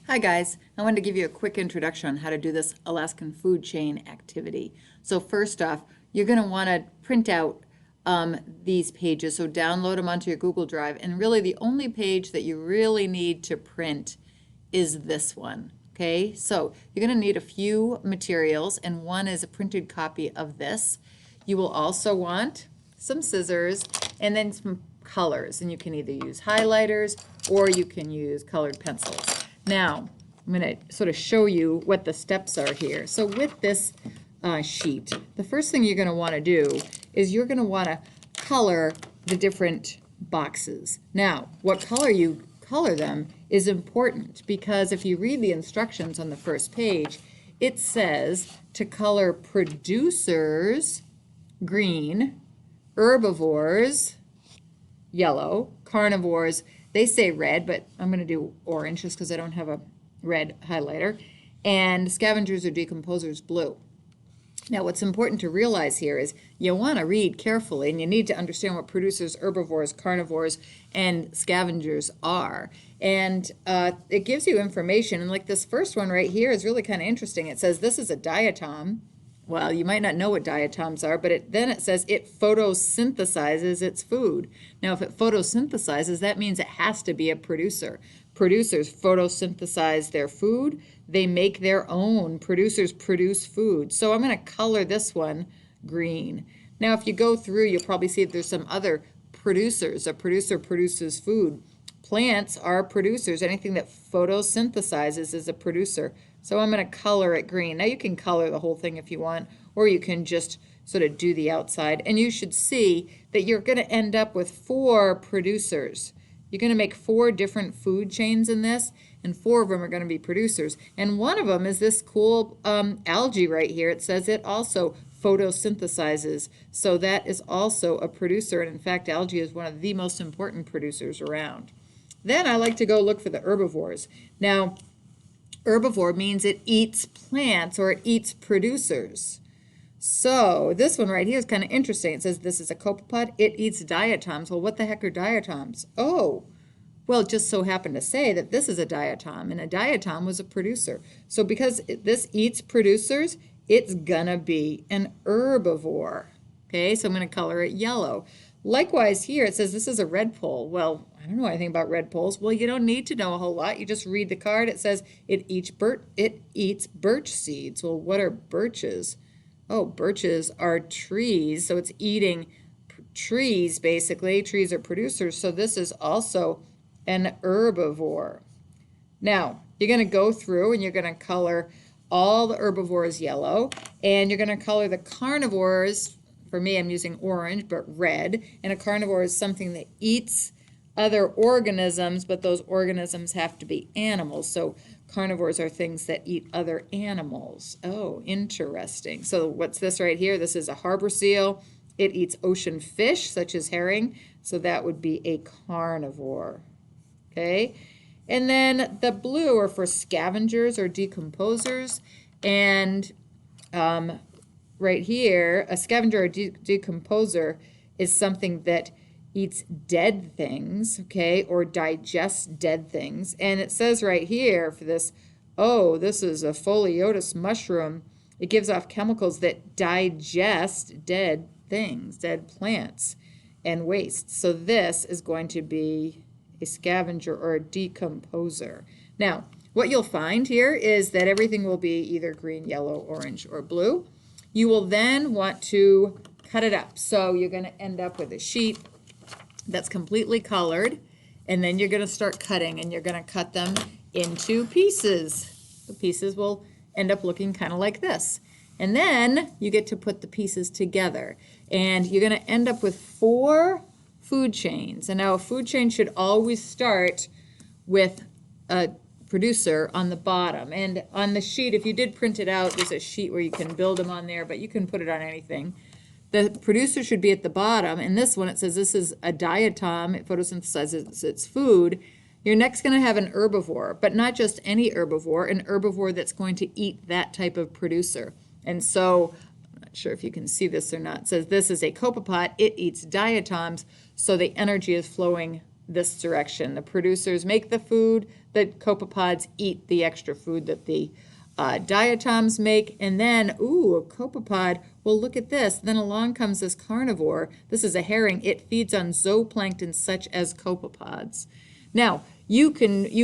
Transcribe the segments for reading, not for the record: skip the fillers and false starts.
Hi guys, I wanted to give you a quick introduction on how to do this Alaskan food chain activity. So first off, you're going to want to print out these pages, so download them onto your Google Drive, and really the only page that you really need to print is this one. Okay, so you're going to need a few materials, and one is a printed copy of this. You will also want some scissors and then some colors, and you can either use highlighters or you can use colored pencils. Now, I'm going to sort of show you what the steps are here. So with this sheet, the first thing you're going to want to do is you're going to want to color the different boxes. Now, what color you color them is important because if you read the instructions on the first page, it says to color producers green, herbivores yellow, carnivores, they say red, but I'm going to do orange just because I don't have a red highlighter, and scavengers or decomposers blue. Now what's important to realize here is you want to read carefully and you need to understand what producers, herbivores, carnivores, and scavengers are. And it gives you information, and like this first one right here is really kind of interesting. It says this is a diatom. Well, you might not know what diatoms are, but then it says it photosynthesizes its food. Now, if it photosynthesizes, that means it has to be a producer. Producers photosynthesize their food. They make their own. Producers produce food. So I'm going to color this one green. Now, if you go through, you'll probably see that there's some other producers. A producer produces food. Plants are producers. Anything that photosynthesizes is a producer. So I'm going to color it green. Now you can color the whole thing if you want, or you can just sort of do the outside. And you should see that you're going to end up with 4 producers. You're going to make 4 different food chains in this, and 4 of them are going to be producers. And one of them is this cool algae right here. It says it also photosynthesizes. So that is also a producer, and in fact algae is one of the most important producers around. Then I like to go look for the herbivores. Now, herbivore means it eats plants or it eats producers. So this one right here is kind of interesting. It says this is a copepod. It eats diatoms. Well, what the heck are diatoms? Oh, well, it just so happened to say that this is a diatom, and a diatom was a producer. So because this eats producers, it's gonna be an herbivore. Okay, so I'm going to color it yellow. Likewise here, it says this is a redpoll. Well, I don't know anything about redpolls. Well, you don't need to know a whole lot. You just read the card. It says it eats birch seeds. Well, what are birches? Oh, birches are trees. So it's eating trees, basically. Trees are producers. So this is also an herbivore. Now, you're going to go through and you're going to color all the herbivores yellow, and you're going to color the carnivores. For me, I'm using orange, but red. And a carnivore is something that eats other organisms, but those organisms have to be animals. So carnivores are things that eat other animals. Oh, interesting. So what's this right here? This is a harbor seal. It eats ocean fish, such as herring. So that would be a carnivore. Okay. And then the blue are for scavengers or decomposers. And right here, a scavenger or decomposer is something that eats dead things, okay, or digests dead things. And it says right here for this, oh, this is a Foliotus mushroom. It gives off chemicals that digest dead things, dead plants and waste. So this is going to be a scavenger or a decomposer. Now, what you'll find here is that everything will be either green, yellow, orange, or blue. You will then want to cut it up. So you're going to end up with a sheet that's completely colored, and then you're going to start cutting, and you're going to cut them into pieces. The pieces will end up looking kind of like this. And then you get to put the pieces together, and you're going to end up with 4 food chains. And now a food chain should always start with a producer on the bottom. And on the sheet, if you did print it out, there's a sheet where you can build them on there, but you can put it on anything. The producer should be at the bottom. And this one, it says this is a diatom. It photosynthesizes its food. You're next going to have an herbivore, but not just any herbivore, an herbivore that's going to eat that type of producer. And so, I'm not sure if you can see this or not, it says this is a copepod. It eats diatoms, so the energy is flowing this direction. The producers make the food, the copepods eat the extra food that the diatoms make, and then, ooh, a copepod, well, look at this. Then along comes this carnivore. This is a herring. It feeds on zooplankton such as copepods. Now, you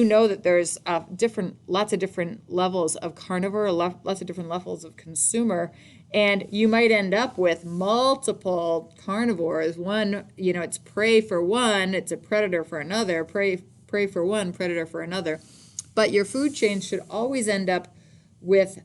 know that there's lots of different levels of carnivore, lots of different levels of consumer, and you might end up with multiple carnivores. One, it's prey for one, it's a predator for another, prey for one, predator for another. But your food chain should always end up with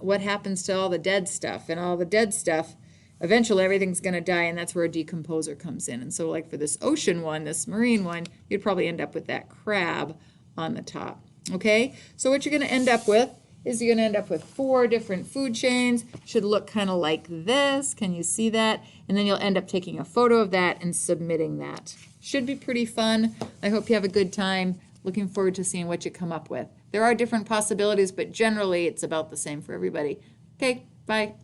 what happens to all the dead stuff, and all the dead stuff, eventually everything's going to die, and that's where a decomposer comes in. And so like for this ocean one, this marine one, you'd probably end up with that crab on the top. Okay, so what you're going to end up with is you're going to end up with 4 different food chains. Should look kind of like this. Can you see that? And then you'll end up taking a photo of that and submitting that. Should be pretty fun. I hope you have a good time. Looking forward to seeing what you come up with. There are different possibilities, but generally it's about the same for everybody. Okay, bye.